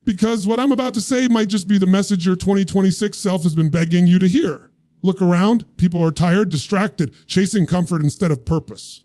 Because what I'm about to say might just be the message your 2026 self has been begging you to hear. Look around, people are tired, distracted, chasing comfort instead of purpose.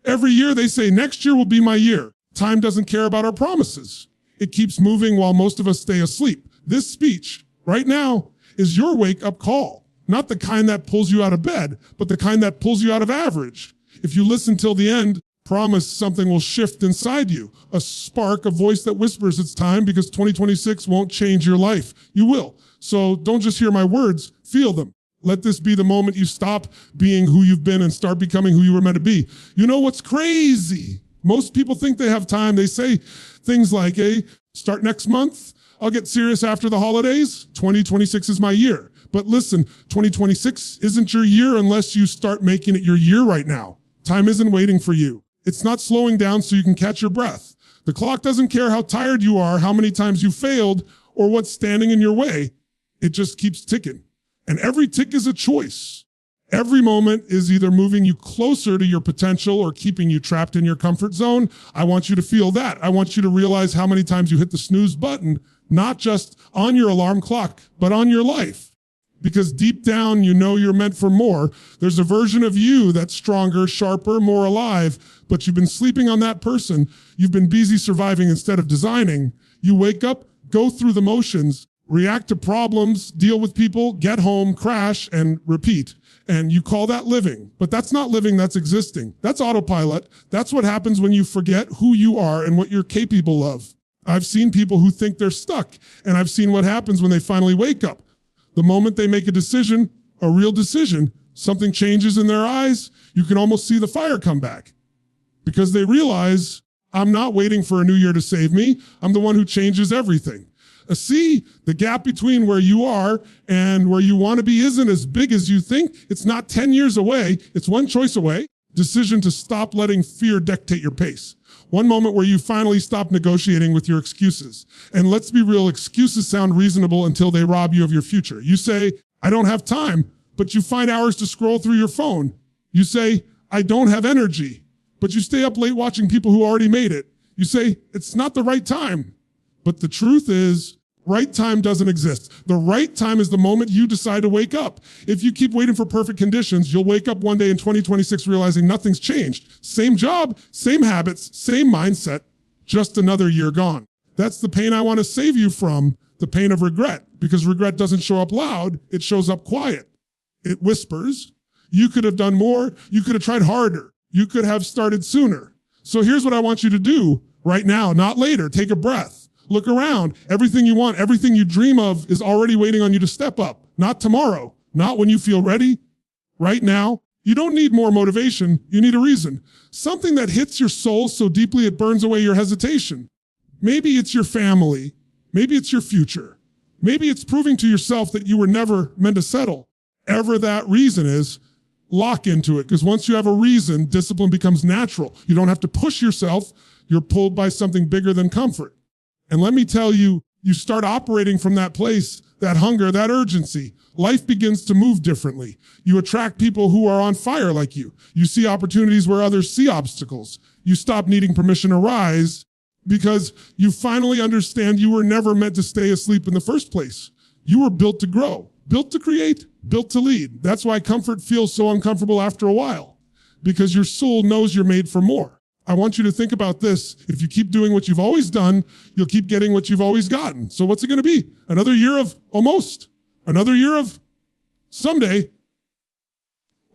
Every year they say, next year will be my year. Time doesn't care about our promises. It keeps moving while most of us stay asleep. This speech, right now, is your wake-up call. Not the kind that pulls you out of bed, but the kind that pulls you out of average. If you listen till the end, promise something will shift inside you. A spark, a voice that whispers it's time, because 2026 won't change your life. You will. So don't just hear my words, feel them. Let this be the moment you stop being who you've been and start becoming who you were meant to be. You know what's crazy? Most people think they have time. They say things like, hey, start next month. I'll get serious after the holidays. 2026 is my year. But listen, 2026 isn't your year unless you start making it your year right now. Time isn't waiting for you. It's not slowing down so you can catch your breath. The clock doesn't care how tired you are, how many times you failed, or what's standing in your way. It just keeps ticking. And every tick is a choice. Every moment is either moving you closer to your potential or keeping you trapped in your comfort zone. I want you to feel that. I want you to realize how many times you hit the snooze button, not just on your alarm clock, but on your life. Because deep down, you know you're meant for more. There's a version of you that's stronger, sharper, more alive, but you've been sleeping on that person. You've been busy surviving instead of designing. You wake up, go through the motions, react to problems, deal with people, get home, crash, and repeat. And you call that living. But that's not living, that's existing. That's autopilot. That's what happens when you forget who you are and what you're capable of. I've seen people who think they're stuck, and I've seen what happens when they finally wake up. The moment they make a decision, a real decision, something changes in their eyes. You can almost see the fire come back. Because they realize, I'm not waiting for a new year to save me. I'm the one who changes everything. See, the gap between where you are and where you want to be isn't as big as you think. It's not 10 years away. It's one choice away. Decision to stop letting fear dictate your pace. One moment where you finally stop negotiating with your excuses. And let's be real, excuses sound reasonable until they rob you of your future. You say, I don't have time, but you find hours to scroll through your phone. You say, I don't have energy, but you stay up late watching people who already made it. You say, it's not the right time. But the truth is, right time doesn't exist. The right time is the moment you decide to wake up. If you keep waiting for perfect conditions, you'll wake up one day in 2026 realizing nothing's changed. Same job, same habits, same mindset, just another year gone. That's the pain I want to save you from, the pain of regret, because regret doesn't show up loud, it shows up quiet. It whispers, you could have done more, you could have tried harder, you could have started sooner. So here's what I want you to do right now, not later. Take a breath. Look around. Everything you want, everything you dream of is already waiting on you to step up. Not tomorrow, not when you feel ready. Right now, you don't need more motivation. You need a reason. Something that hits your soul so deeply it burns away your hesitation. Maybe it's your family. Maybe it's your future. Maybe it's proving to yourself that you were never meant to settle. Ever that reason is, lock into it. Because once you have a reason, discipline becomes natural. You don't have to push yourself. You're pulled by something bigger than comfort. And let me tell you, you start operating from that place, that hunger, that urgency. Life begins to move differently. You attract people who are on fire like you. You see opportunities where others see obstacles. You stop needing permission to rise because you finally understand you were never meant to stay asleep in the first place. You were built to grow, built to create, built to lead. That's why comfort feels so uncomfortable after a while, because your soul knows you're made for more. I want you to think about this. If you keep doing what you've always done, you'll keep getting what you've always gotten. So what's it going to be? Another year of almost? Another year of someday?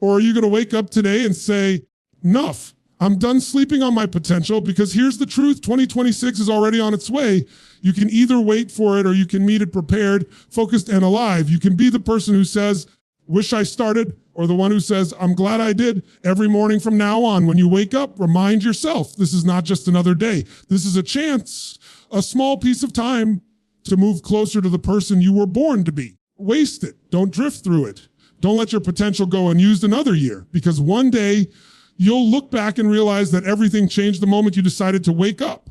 Or are you going to wake up today and say, enough, I'm done sleeping on my potential, because here's the truth, 2026 is already on its way. You can either wait for it or you can meet it prepared, focused, and alive. You can be the person who says, wish I started, or the one who says, I'm glad I did. Every morning from now on, when you wake up, remind yourself, this is not just another day. This is a chance, a small piece of time to move closer to the person you were born to be. Waste it. Don't drift through it. Don't let your potential go unused another year, because one day you'll look back and realize that everything changed the moment you decided to wake up.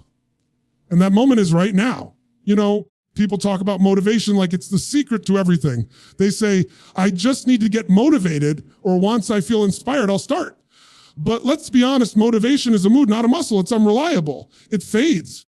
And that moment is right now. You know, people talk about motivation like it's the secret to everything. They say, I just need to get motivated, or once I feel inspired, I'll start. But let's be honest, motivation is a mood, not a muscle. It's unreliable. It fades.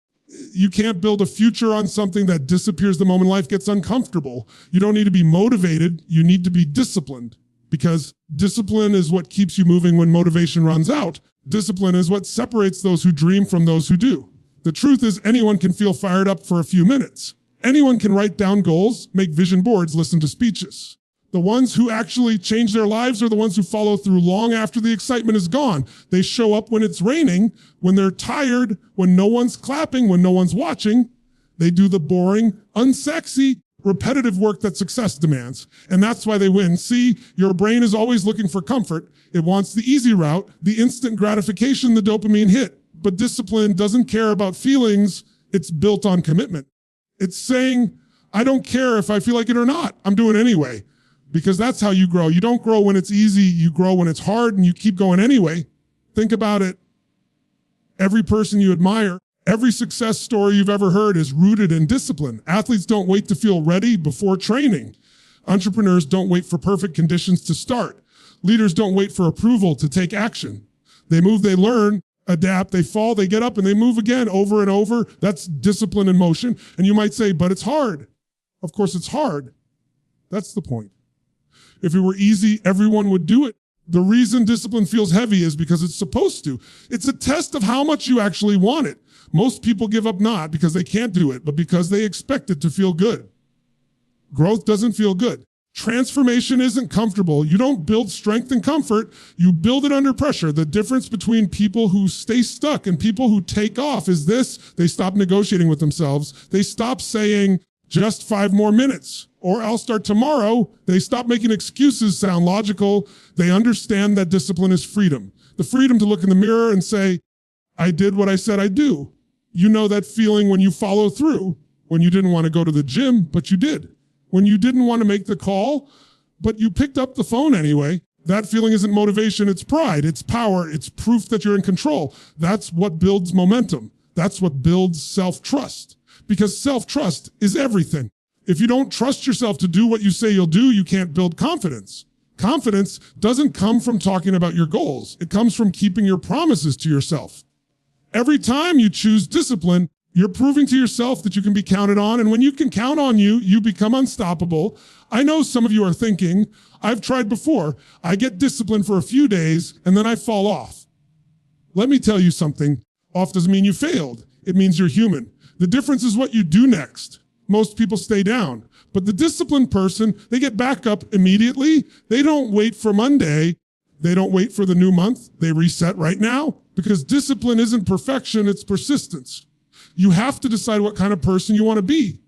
You can't build a future on something that disappears the moment life gets uncomfortable. You don't need to be motivated. You need to be disciplined, because discipline is what keeps you moving when motivation runs out. Discipline is what separates those who dream from those who do. The truth is, anyone can feel fired up for a few minutes. Anyone can write down goals, make vision boards, listen to speeches. The ones who actually change their lives are the ones who follow through long after the excitement is gone. They show up when it's raining, when they're tired, when no one's clapping, when no one's watching. They do the boring, unsexy, repetitive work that success demands. And that's why they win. See, your brain is always looking for comfort. It wants the easy route, the instant gratification, the dopamine hit. But discipline doesn't care about feelings. It's built on commitment. It's saying, I don't care if I feel like it or not. I'm doing it anyway. Because that's how you grow. You don't grow when it's easy. You grow when it's hard, and you keep going anyway. Think about it. Every person you admire, every success story you've ever heard is rooted in discipline. Athletes don't wait to feel ready before training. Entrepreneurs don't wait for perfect conditions to start. Leaders don't wait for approval to take action. They move, they learn, adapt, they fall, they get up, and they move again over and over. That's discipline in motion. And you might say, but it's hard. Of course it's hard. That's the point. If it were easy, everyone would do it. The reason discipline feels heavy is because it's supposed to. It's a test of how much you actually want it. Most people give up not because they can't do it, but because they expect it to feel good. Growth doesn't feel good. Transformation isn't comfortable. You don't build strength and comfort. You build it under pressure. The difference between people who stay stuck and people who take off is this: they stop negotiating with themselves. They stop saying, just 5 more minutes, or I'll start tomorrow. They stop making excuses sound logical. They understand that discipline is freedom. The freedom to look in the mirror and say, I did what I said I'd do. You know that feeling when you follow through, when you didn't want to go to the gym, but you did. When you didn't want to make the call, but you picked up the phone anyway. That feeling isn't motivation, it's pride, it's power, it's proof that you're in control. That's what builds momentum. That's what builds self-trust. Because self-trust is everything. If you don't trust yourself to do what you say you'll do, you can't build confidence. Confidence doesn't come from talking about your goals. It comes from keeping your promises to yourself. Every time you choose discipline, you're proving to yourself that you can be counted on. And when you can count on you, you become unstoppable. I know some of you are thinking, I've tried before. I get disciplined for a few days and then I fall off. Let me tell you something. Off doesn't mean you failed. It means you're human. The difference is what you do next. Most people stay down, but the disciplined person, they get back up immediately. They don't wait for Monday. They don't wait for the new month. They reset right now, because discipline isn't perfection, it's persistence. You have to decide what kind of person you want to be.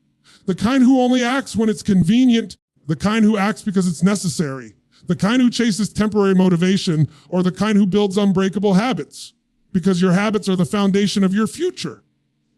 The kind who only acts when it's convenient, the kind who acts because it's necessary, the kind who chases temporary motivation, or the kind who builds unbreakable habits, because your habits are the foundation of your future.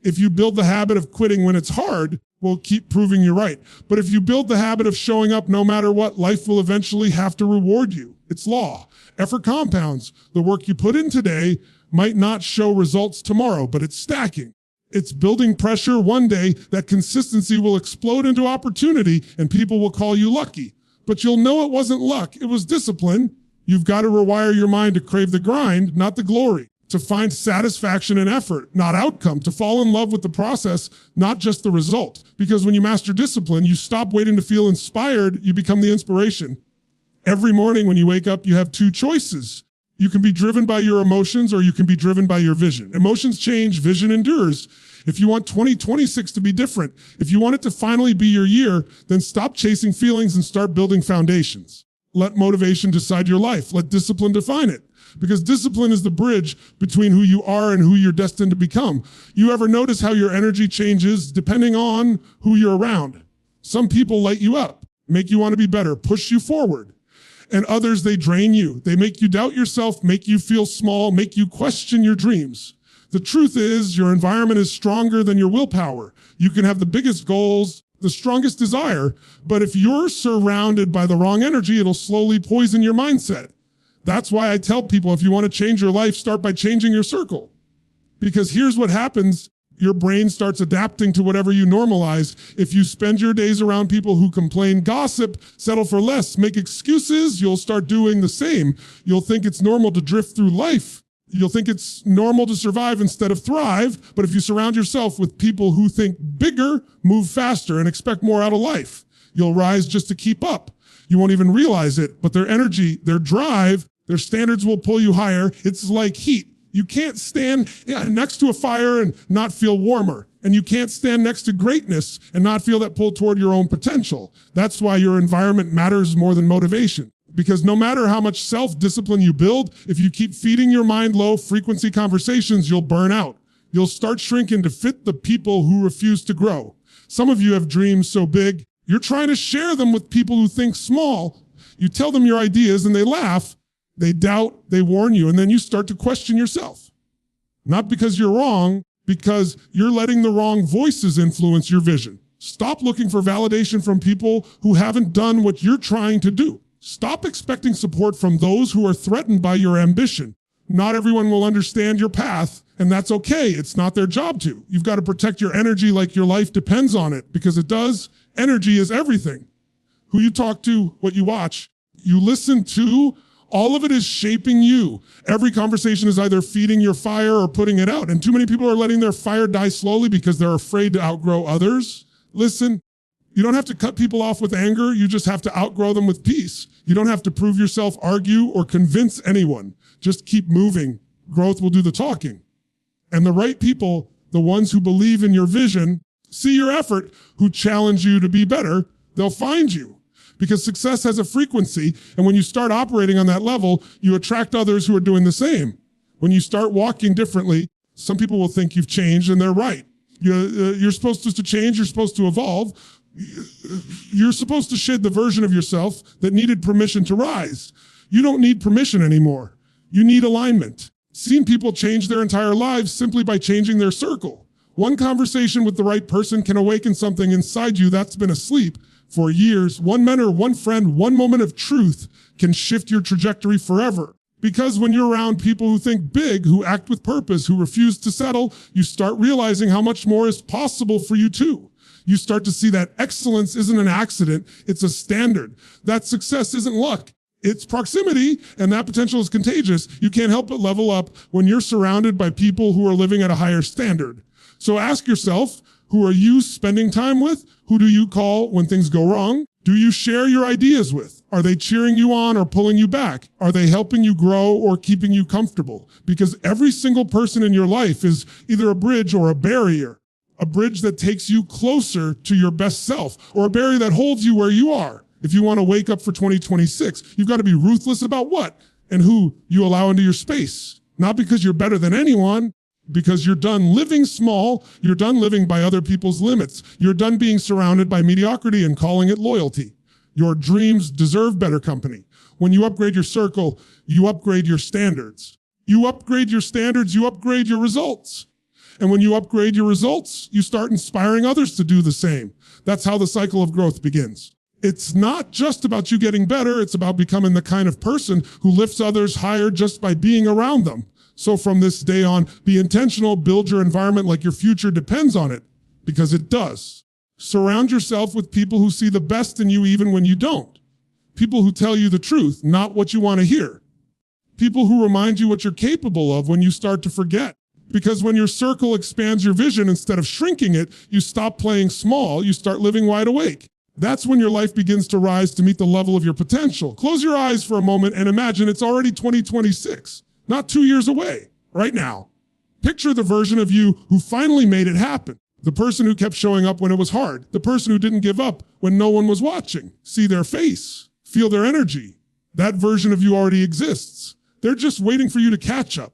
If you build the habit of quitting when it's hard, we'll keep proving you right. But if you build the habit of showing up no matter what, life will eventually have to reward you. It's law. Effort compounds. The work you put in today might not show results tomorrow, but it's stacking. It's building pressure one day. That consistency will explode into opportunity and people will call you lucky. But you'll know it wasn't luck. It was discipline. You've got to rewire your mind to crave the grind, not the glory. To find satisfaction in effort, not outcome, to fall in love with the process, not just the result. Because when you master discipline, you stop waiting to feel inspired, you become the inspiration. Every morning when you wake up, you have 2 choices. You can be driven by your emotions or you can be driven by your vision. Emotions change, vision endures. If you want 2026 to be different, if you want it to finally be your year, then stop chasing feelings and start building foundations. Let motivation decide your life. Let discipline define it. Because discipline is the bridge between who you are and who you're destined to become. You ever notice how your energy changes depending on who you're around? Some people light you up, make you want to be better, push you forward. And others, they drain you. They make you doubt yourself, make you feel small, make you question your dreams. The truth is, your environment is stronger than your willpower. You can have the biggest goals, the strongest desire, but if you're surrounded by the wrong energy, it'll slowly poison your mindset. That's why I tell people, if you want to change your life, start by changing your circle. Because here's what happens. Your brain starts adapting to whatever you normalize. If you spend your days around people who complain, gossip, settle for less, make excuses, you'll start doing the same. You'll think it's normal to drift through life. You'll think it's normal to survive instead of thrive, but if you surround yourself with people who think bigger, move faster, and expect more out of life, you'll rise just to keep up. You won't even realize it, but their energy, their drive, their standards will pull you higher. It's like heat. You can't stand next to a fire and not feel warmer. And you can't stand next to greatness and not feel that pull toward your own potential. That's why your environment matters more than motivation. Because no matter how much self-discipline you build, if you keep feeding your mind low-frequency conversations, you'll burn out. You'll start shrinking to fit the people who refuse to grow. Some of you have dreams so big, you're trying to share them with people who think small. You tell them your ideas and they laugh, they doubt, they warn you, and then you start to question yourself. Not because you're wrong, because you're letting the wrong voices influence your vision. Stop looking for validation from people who haven't done what you're trying to do. Stop expecting support from those who are threatened by your ambition. Not everyone will understand your path, and that's okay. It's not their job to. You've got to protect your energy like your life depends on it, because it does. Energy is everything. Who you talk to, what you watch, you listen to, all of it is shaping you. Every conversation is either feeding your fire or putting it out. And too many people are letting their fire die slowly because they're afraid to outgrow others. Listen, you don't have to cut people off with anger. You just have to outgrow them with peace. You don't have to prove yourself, argue, or convince anyone. Just keep moving. Growth will do the talking. And the right people, the ones who believe in your vision, see your effort, who challenge you to be better, they'll find you. Because success has a frequency, and when you start operating on that level, you attract others who are doing the same. When you start walking differently, some people will think you've changed, and they're right. You're supposed to change, you're supposed to evolve. You're supposed to shed the version of yourself that needed permission to rise. You don't need permission anymore. You need alignment. Seen people change their entire lives simply by changing their circle. One conversation with the right person can awaken something inside you that's been asleep for years. One mentor, one friend, one moment of truth can shift your trajectory forever. Because when you're around people who think big, who act with purpose, who refuse to settle, you start realizing how much more is possible for you too. You start to see that excellence isn't an accident, it's a standard. That success isn't luck, it's proximity, and that potential is contagious. You can't help but level up when you're surrounded by people who are living at a higher standard. So ask yourself, who are you spending time with? Who do you call when things go wrong? Do you share your ideas with? Are they cheering you on or pulling you back? Are they helping you grow or keeping you comfortable? Because every single person in your life is either a bridge or a barrier. A bridge that takes you closer to your best self, or a barrier that holds you where you are. If you want to wake up for 2026, you've got to be ruthless about what and who you allow into your space. Not because you're better than anyone, because you're done living small, you're done living by other people's limits. You're done being surrounded by mediocrity and calling it loyalty. Your dreams deserve better company. When you upgrade your circle, you upgrade your standards. You upgrade your standards, you upgrade your results. And when you upgrade your results, you start inspiring others to do the same. That's how the cycle of growth begins. It's not just about you getting better, it's about becoming the kind of person who lifts others higher just by being around them. So from this day on, be intentional, build your environment like your future depends on it, because it does. Surround yourself with people who see the best in you even when you don't. People who tell you the truth, not what you want to hear. People who remind you what you're capable of when you start to forget. Because when your circle expands your vision instead of shrinking it, you stop playing small, you start living wide awake. That's when your life begins to rise to meet the level of your potential. Close your eyes for a moment and imagine it's already 2026, not 2 years away, right now. Picture the version of you who finally made it happen. The person who kept showing up when it was hard. The person who didn't give up when no one was watching. See their face, feel their energy. That version of you already exists. They're just waiting for you to catch up.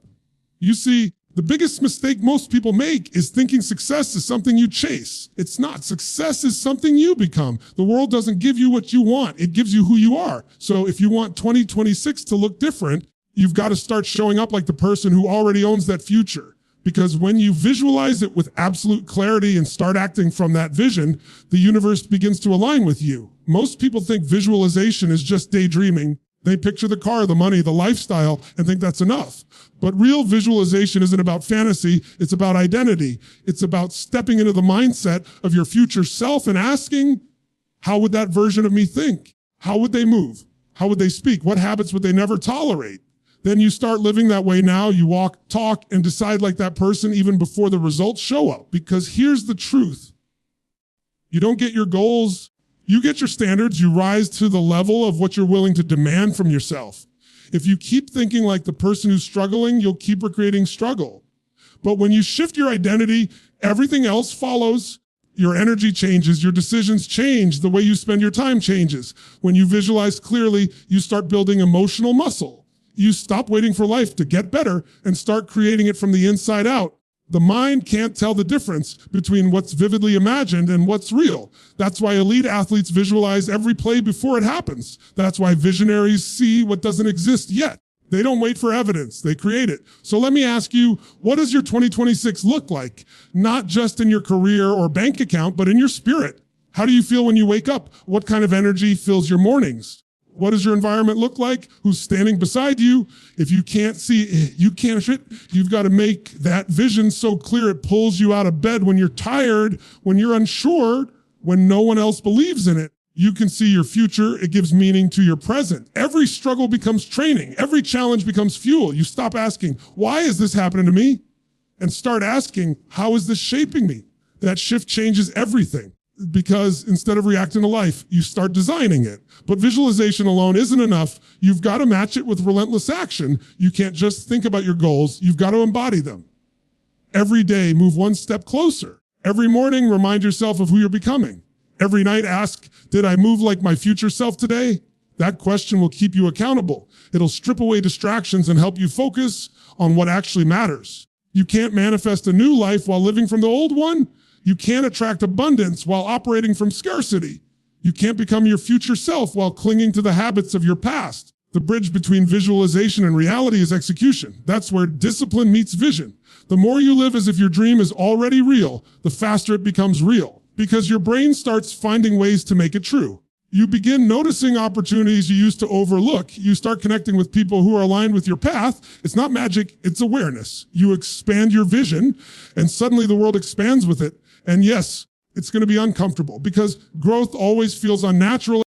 You see, the biggest mistake most people make is thinking success is something you chase. It's not. Success is something you become. The world doesn't give you what you want. It gives you who you are. So if you want 2026 to look different, you've got to start showing up like the person who already owns that future. Because when you visualize it with absolute clarity and start acting from that vision, the universe begins to align with you. Most people think visualization is just daydreaming. They picture the car, the money, the lifestyle, and think that's enough. But real visualization isn't about fantasy, it's about identity. It's about stepping into the mindset of your future self and asking, how would that version of me think? How would they move? How would they speak? What habits would they never tolerate? then you start living that way now. You walk, talk, and decide like that person even before the results show up. Because here's the truth. You don't get your goals. You get your standards. You rise to the level of what you're willing to demand from yourself. If you keep thinking like the person who's struggling, you'll keep recreating struggle. But when you shift your identity, everything else follows. Your energy changes, your decisions change, the way you spend your time changes. When you visualize clearly, you start building emotional muscle. You stop waiting for life to get better and start creating it from the inside out. The mind can't tell the difference between what's vividly imagined and what's real. That's why elite athletes visualize every play before it happens. That's why visionaries see what doesn't exist yet. They don't wait for evidence, they create it. So let me ask you, what does your 2026 look like? Not just in your career or bank account, but in your spirit. How do you feel when you wake up? What kind of energy fills your mornings? What does your environment look like? Who's standing beside you? If you can't see, you've got to make that vision so clear it pulls you out of bed when you're tired, when you're unsure, when no one else believes in it. You can see your future. It gives meaning to your present. Every struggle becomes training. Every challenge becomes fuel. You stop asking, why is this happening to me? And start asking, how is this shaping me? That shift changes everything. Because instead of reacting to life, you start designing it. But visualization alone isn't enough. You've got to match it with relentless action. You can't just think about your goals. You've got to embody them. Every day, move one step closer. Every morning, remind yourself of who you're becoming. Every night, ask, did I move like my future self today? That question will keep you accountable. It'll strip away distractions and help you focus on what actually matters. You can't manifest a new life while living from the old one. You can't attract abundance while operating from scarcity. You can't become your future self while clinging to the habits of your past. The bridge between visualization and reality is execution. That's where discipline meets vision. The more you live as if your dream is already real, the faster it becomes real. Because your brain starts finding ways to make it true. You begin noticing opportunities you used to overlook. You start connecting with people who are aligned with your path. It's not magic, it's awareness. You expand your vision, and suddenly the world expands with it. And yes, it's going to be uncomfortable because growth always feels unnatural.